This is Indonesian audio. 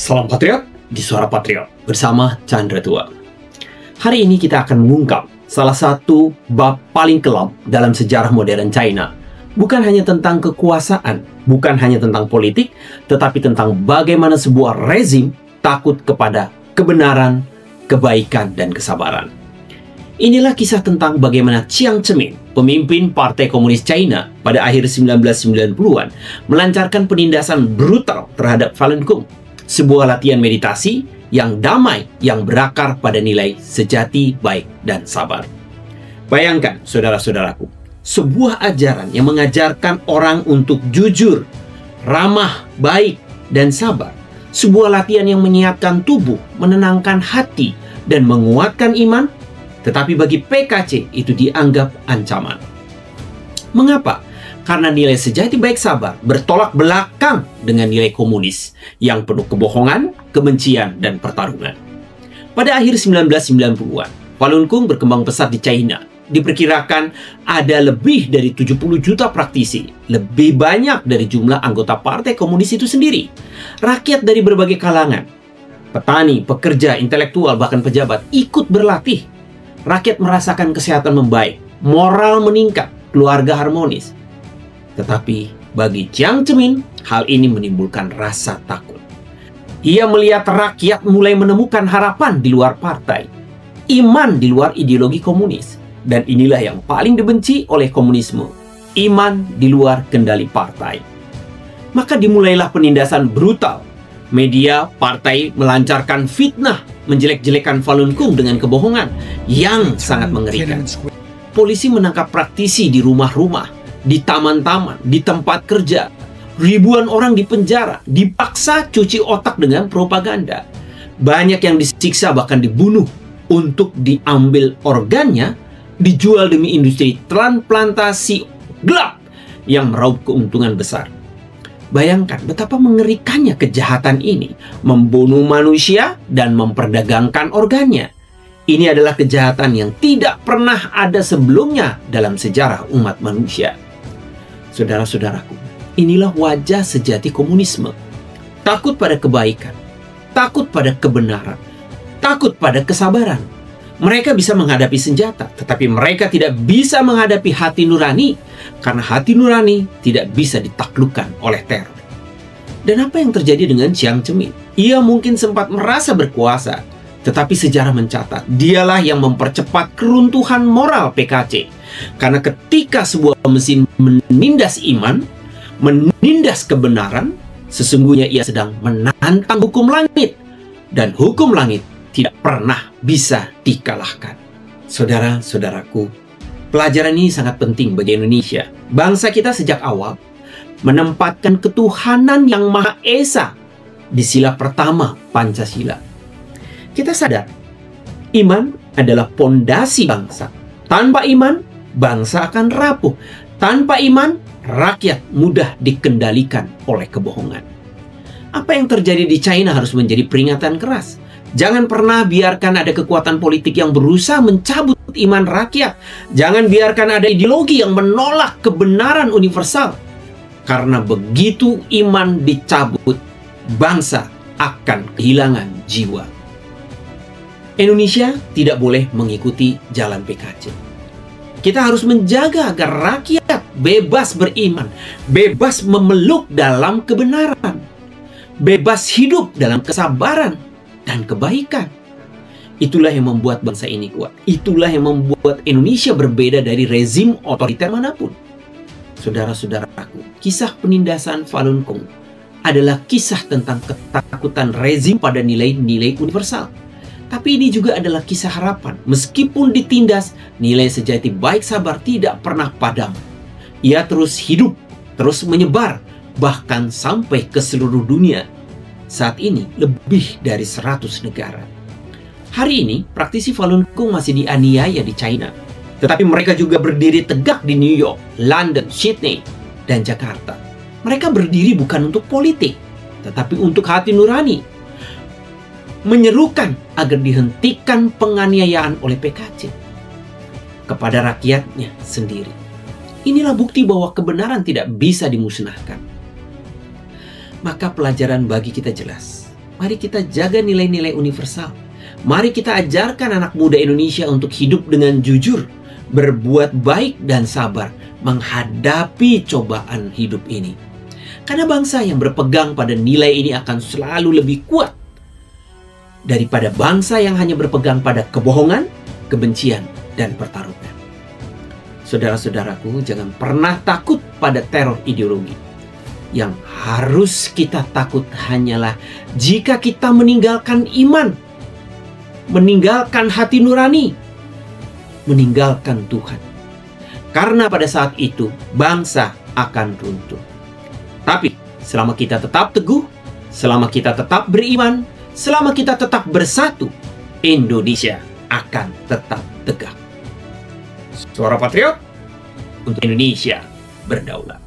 Salam Patriot di Suara Patriot bersama Chandra Tua. Hari ini kita akan mengungkap salah satu bab paling kelam dalam sejarah modern China. Bukan hanya tentang kekuasaan, bukan hanya tentang politik, tetapi tentang bagaimana sebuah rezim takut kepada kebenaran, kebaikan, dan kesabaran. Inilah kisah tentang bagaimana Jiang Zemin, pemimpin Partai Komunis China pada akhir 1990-an, melancarkan penindasan brutal terhadap Falun Gong, sebuah latihan meditasi yang damai yang berakar pada nilai sejati, baik, dan sabar. Bayangkan, saudara-saudaraku, sebuah ajaran yang mengajarkan orang untuk jujur, ramah, baik, dan sabar. Sebuah latihan yang menyiapkan tubuh, menenangkan hati, dan menguatkan iman. Tetapi bagi PKC itu dianggap ancaman. Mengapa? Karena nilai sejati baik sabar bertolak belakang dengan nilai komunis yang penuh kebohongan, kebencian, dan pertarungan. Pada akhir 1990-an, Falun Gong berkembang pesat di China. Diperkirakan ada lebih dari 70 juta praktisi, lebih banyak dari jumlah anggota Partai Komunis itu sendiri. Rakyat dari berbagai kalangan, petani, pekerja, intelektual, bahkan pejabat ikut berlatih. Rakyat merasakan kesehatan membaik, moral meningkat, keluarga harmonis. Tetapi bagi Jiang Zemin, hal ini menimbulkan rasa takut. Ia melihat rakyat mulai menemukan harapan di luar partai, iman di luar ideologi komunis. Dan inilah yang paling dibenci oleh komunisme, iman di luar kendali partai. Maka dimulailah penindasan brutal. Media partai melancarkan fitnah, menjelek-jelekan Falun Gong dengan kebohongan yang sangat mengerikan. Polisi menangkap praktisi di rumah-rumah, di taman-taman, di tempat kerja. Ribuan orang dipenjara, dipaksa cuci otak dengan propaganda. Banyak yang disiksa bahkan dibunuh untuk diambil organnya, dijual demi industri transplantasi gelap yang meraup keuntungan besar. Bayangkan betapa mengerikannya kejahatan ini, membunuh manusia dan memperdagangkan organnya. Ini adalah kejahatan yang tidak pernah ada sebelumnya dalam sejarah umat manusia. Saudara-saudaraku, inilah wajah sejati komunisme. Takut pada kebaikan, takut pada kebenaran, takut pada kesabaran. Mereka bisa menghadapi senjata, tetapi mereka tidak bisa menghadapi hati nurani, karena hati nurani tidak bisa ditaklukkan oleh teror. Dan apa yang terjadi dengan Jiang Zemin? Ia mungkin sempat merasa berkuasa, tetapi sejarah mencatat, dialah yang mempercepat keruntuhan moral PKC. Karena ketika sebuah mesin menindas iman, menindas kebenaran, sesungguhnya ia sedang menantang hukum langit. Dan hukum langit tidak pernah bisa dikalahkan. Saudara-saudaraku, pelajaran ini sangat penting bagi Indonesia. Bangsa kita sejak awal menempatkan ketuhanan yang Maha Esa di sila pertama Pancasila. Kita sadar, iman adalah pondasi bangsa. Tanpa iman, bangsa akan rapuh. Tanpa iman, rakyat mudah dikendalikan oleh kebohongan. Apa yang terjadi di China harus menjadi peringatan keras. Jangan pernah biarkan ada kekuatan politik yang berusaha mencabut iman rakyat. Jangan biarkan ada ideologi yang menolak kebenaran universal. Karena begitu iman dicabut, bangsa akan kehilangan jiwa. Indonesia tidak boleh mengikuti jalan PKC. Kita harus menjaga agar rakyat bebas beriman, bebas memeluk dalam kebenaran, bebas hidup dalam kesabaran dan kebaikan. Itulah yang membuat bangsa ini kuat. Itulah yang membuat Indonesia berbeda dari rezim otoriter manapun. Saudara-saudaraku, kisah penindasan Falun Gong adalah kisah tentang ketakutan rezim pada nilai-nilai universal. Tapi ini juga adalah kisah harapan. Meskipun ditindas, nilai sejati baik sabar tidak pernah padam. Ia terus hidup, terus menyebar, bahkan sampai ke seluruh dunia. Saat ini lebih dari 100 negara. Hari ini praktisi Falun Gong masih dianiaya di China. Tetapi mereka juga berdiri tegak di New York, London, Sydney, dan Jakarta. Mereka berdiri bukan untuk politik, tetapi untuk hati nurani. Menyerukan agar dihentikan penganiayaan oleh PKC kepada rakyatnya sendiri. Inilah bukti bahwa kebenaran tidak bisa dimusnahkan. Maka pelajaran bagi kita jelas. Mari kita jaga nilai-nilai universal. Mari kita ajarkan anak muda Indonesia untuk hidup dengan jujur, berbuat baik dan sabar menghadapi cobaan hidup ini. Karena bangsa yang berpegang pada nilai ini akan selalu lebih kuat daripada bangsa yang hanya berpegang pada kebohongan, kebencian, dan pertarungan. Saudara-saudaraku, jangan pernah takut pada teror ideologi. Yang harus kita takut hanyalah jika kita meninggalkan iman, meninggalkan hati nurani, meninggalkan Tuhan. Karena pada saat itu bangsa akan runtuh. Tapi selama kita tetap teguh, selama kita tetap beriman, selama kita tetap bersatu, Indonesia akan tetap tegak. Suara Patriot untuk Indonesia berdaulat.